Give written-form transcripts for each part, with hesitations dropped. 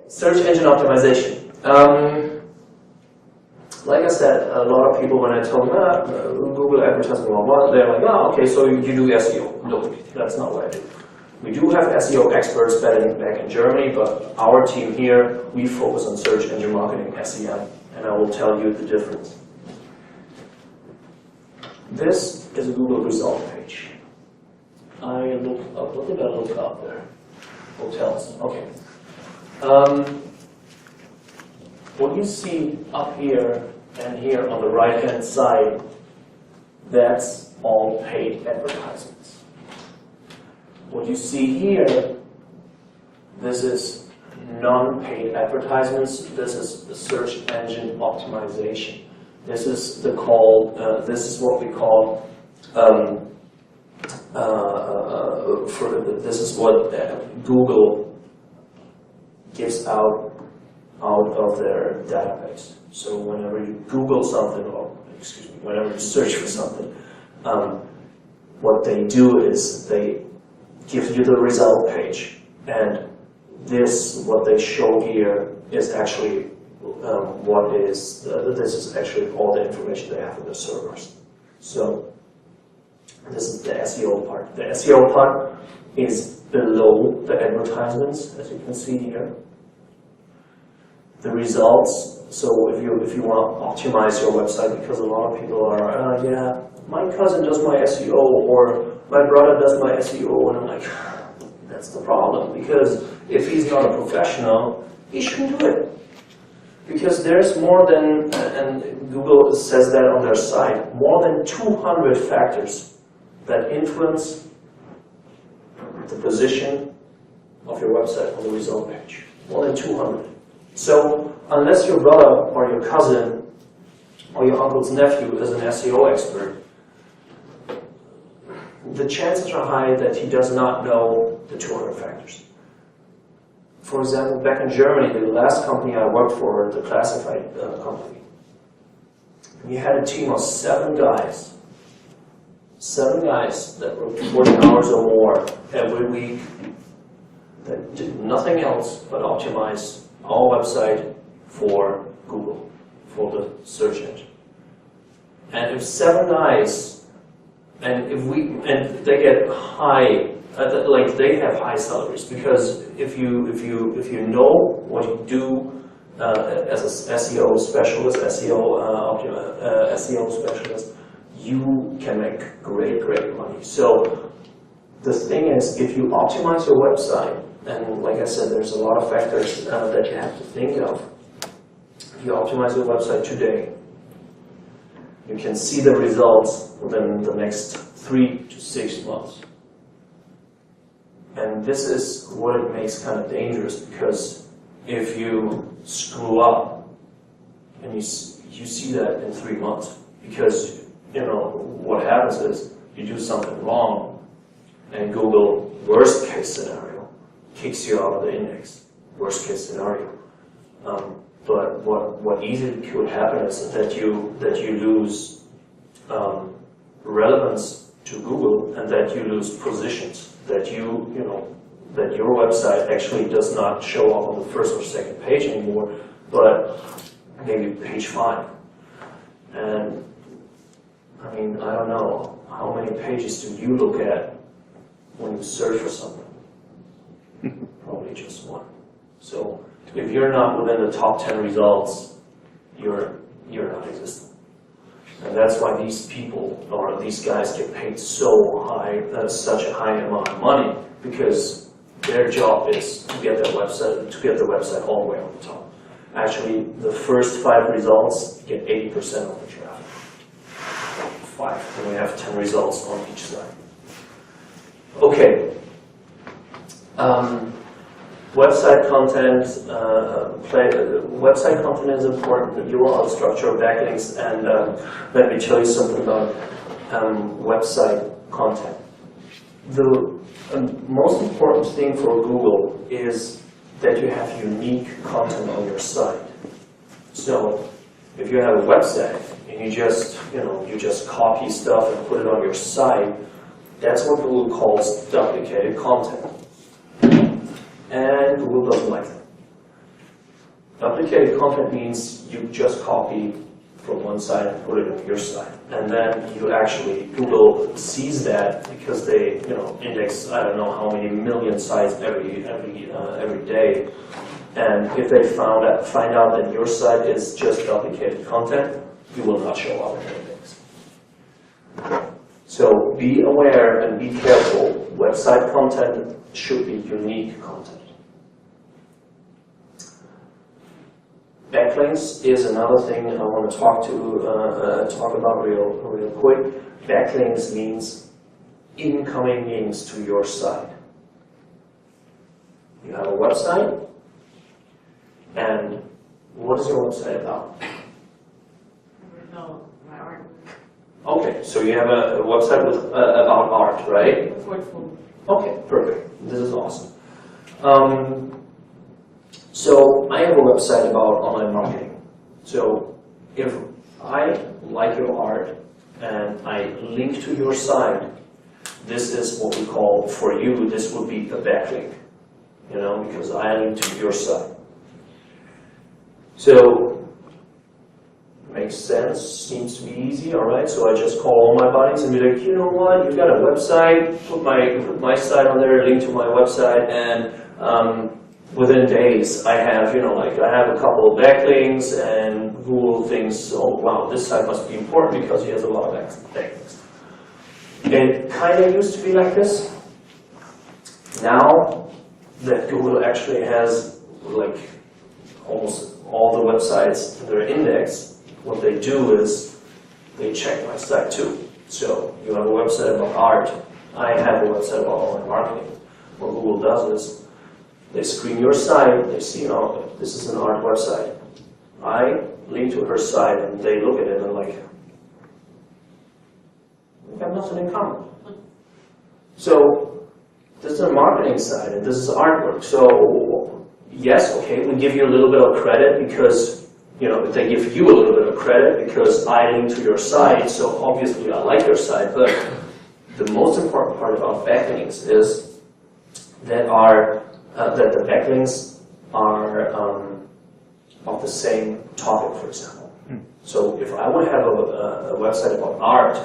Search engine optimization. Like I said, a lot of people, when I tell them Google advertising, they're like, oh, okay, so you do SEO. No, that's not what I do. We do have SEO experts back in Germany, but our team here, we focus on search engine marketing, SEM, and I will tell you the difference. This is a Google result page. What did I look up there? Hotels, okay. What you see up here and here on the right-hand side, that's all paid advertisements. What you see here, this is non-paid advertisements. This is the search engine optimization. This is this is what we call this is what Google gives out of their database. So whenever you Google something, or excuse me, whenever you search for something, what they do is they give you the result page, and what they show here is actually this is actually all the information they have on their servers. So this is the SEO part. The SEO part is below the advertisements, as you can see here. The results. So if you want to optimize your website, because a lot of people are, yeah, my cousin does my SEO, or my brother does my SEO, and I'm like, that's the problem, because if he's not a professional, he shouldn't do it. Because there's more than, and Google says that on their site, more than 200 factors that influence the position of your website on the result page. More than 200. So unless your brother or your cousin or your uncle's nephew is an SEO expert, the chances are high that he does not know the 200 factors. For example, back in Germany, the last company I worked for, the classified company, we had a team of 7 guys. 7 guys that worked 40 hours or more every week that did nothing else but optimize our website for Google, for the search engine. And if 7 guys, and they get high, like they have high salaries, because if you know what you do as an SEO specialist, SEO specialist, you can make great money. So the thing is, if you optimize your website, and like I said, there's a lot of factors that you have to think of. If you optimize your website today, you can see the results within the next 3 to 6 months. And this is what it makes kind of dangerous, because if you screw up, and you see that in 3 months, because what happens is you do something wrong, and Google, worst case scenario, kicks you out of the index. Worst case scenario. But what easily could happen is that you lose relevance to Google, and that you lose positions. That that your website actually does not show up on the first or second page anymore, but maybe page 5. And I mean, I don't know, how many pages do you look at when you search for something? Probably just 1. So if you're not within the top 10 results, you're not existent. And that's why these people, or these guys, get paid so high, such a high amount of money, because their job is to get the website all the way on the top. Actually, the first 5 results get 80% of the traffic. 5, and we have 10 results on each side. Okay. Website content. Website content is important. The URL structure, backlinks, and let me tell you something about website content. The most important thing for Google is that you have unique content on your site. So if you have a website and you just copy stuff and put it on your site, that's what Google calls duplicated content. And Google doesn't like that. Duplicated content means you just copy from one side and put it on your side. And then you actually, Google sees that because they, index, I don't know how many million sites every day. And if they find out that your site is just duplicated content, you will not show up in the index. So be aware and be careful. Website content should be unique content. Backlinks is another thing I want to talk about real quick. Backlinks means incoming links to your site. You have a website, and what is your website about? No, my art. Okay, so you have a website with about art, right? Portfolio. Okay, perfect. This is awesome. So I have a website about online marketing. So if I like your art and I link to your site, this is what we call, for you, this would be a backlink, because I link to your site. So makes sense, seems to be easy, all right? So I just call all my buddies and be like, you know what, you've got a website, put my site on there, link to my website, and within days, I have, I have a couple of backlinks, and Google thinks, oh wow, this site must be important because he has a lot of backlinks. It kind of used to be like this. Now that Google actually has almost all the websites in their index, what they do is they check my site too. So you have a website about art, I have a website about online marketing. What Google does is they screen your site, they see, this is an art website. I link to her site and they look at it and like, we have nothing in common. So this is a marketing side and this is artwork. So yes, okay, we give you a little bit of credit because, they give you a little bit of credit because I link to your site, so obviously I like your site, but the most important part about backlinks is that the backlinks are of the same topic, for example. So if I would have a website about art,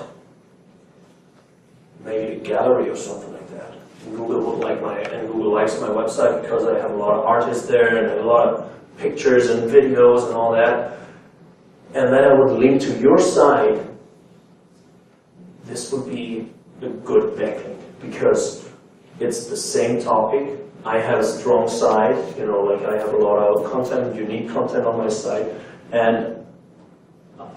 maybe a gallery or something like that, Google likes my website because I have a lot of artists there and a lot of pictures and videos and all that, and then I would link to your site, this would be a good backlink because it's the same topic. I have a strong site, I have a lot of content, unique content on my site, and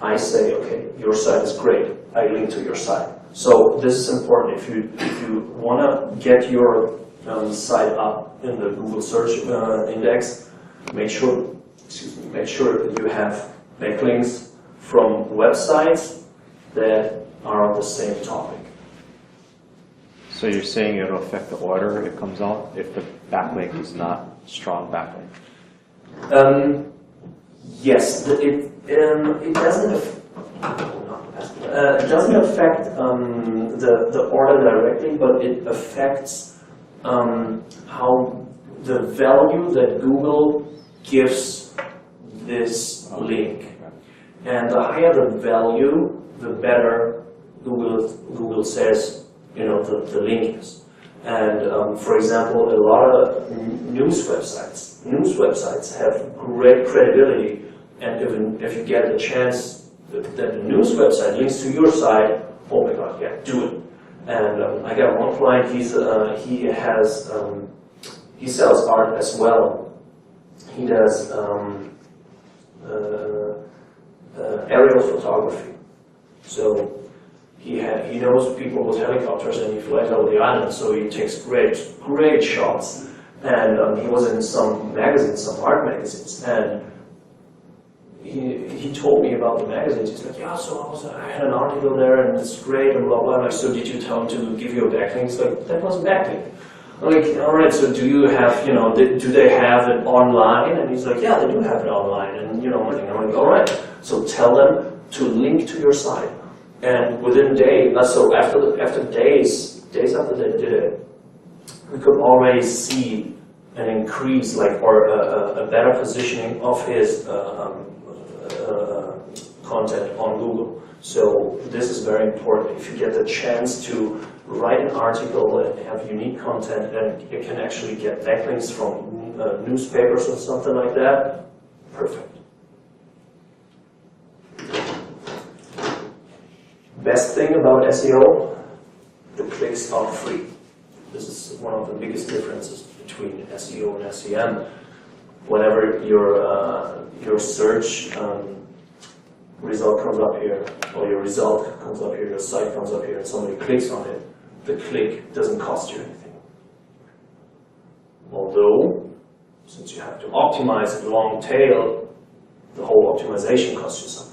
I say, okay, your site is great. I link to your site. So this is important. If you want to get your site up in the Google search index, make sure that you have backlinks from websites that are on the same topic. So you're saying it'll affect the order it comes out if the backlink is not strong backlink? Yes, it doesn't affect the order directly, but it affects how the value that Google gives this link. And the higher the value, the better Google says the link is. And for example, a lot of news websites have great credibility, and if you get the chance that the news website links to your site, oh my god, yeah, do it. And I got one client, he sells art as well. He does aerial photography. So he knows people with helicopters and he flies over the island, so he takes great shots. And he was in some magazines, some art magazines, and he told me about the magazines. He's like, yeah, so I had an article there and it's great and blah blah. I'm like, so did you tell him to give you a backlink? He's like, that wasn't backlink. I'm like, all right, so do you have, do they have it online? And he's like, yeah, they do have it online. And I'm like, all right, so tell them to link to your site. And within days, so after days after they did it, we could already see an increase, like, or a better positioning of his content on Google. So this is very important. If you get the chance to write an article and have unique content, and you can actually get backlinks from newspapers or something like that, perfect. Best thing about SEO, the clicks are free. This is one of the biggest differences between SEO and SEM. Whenever your search result comes up here, or your result comes up here, your site comes up here, and somebody clicks on it, the click doesn't cost you anything. Although, since you have to optimize the long tail, the whole optimization costs you something.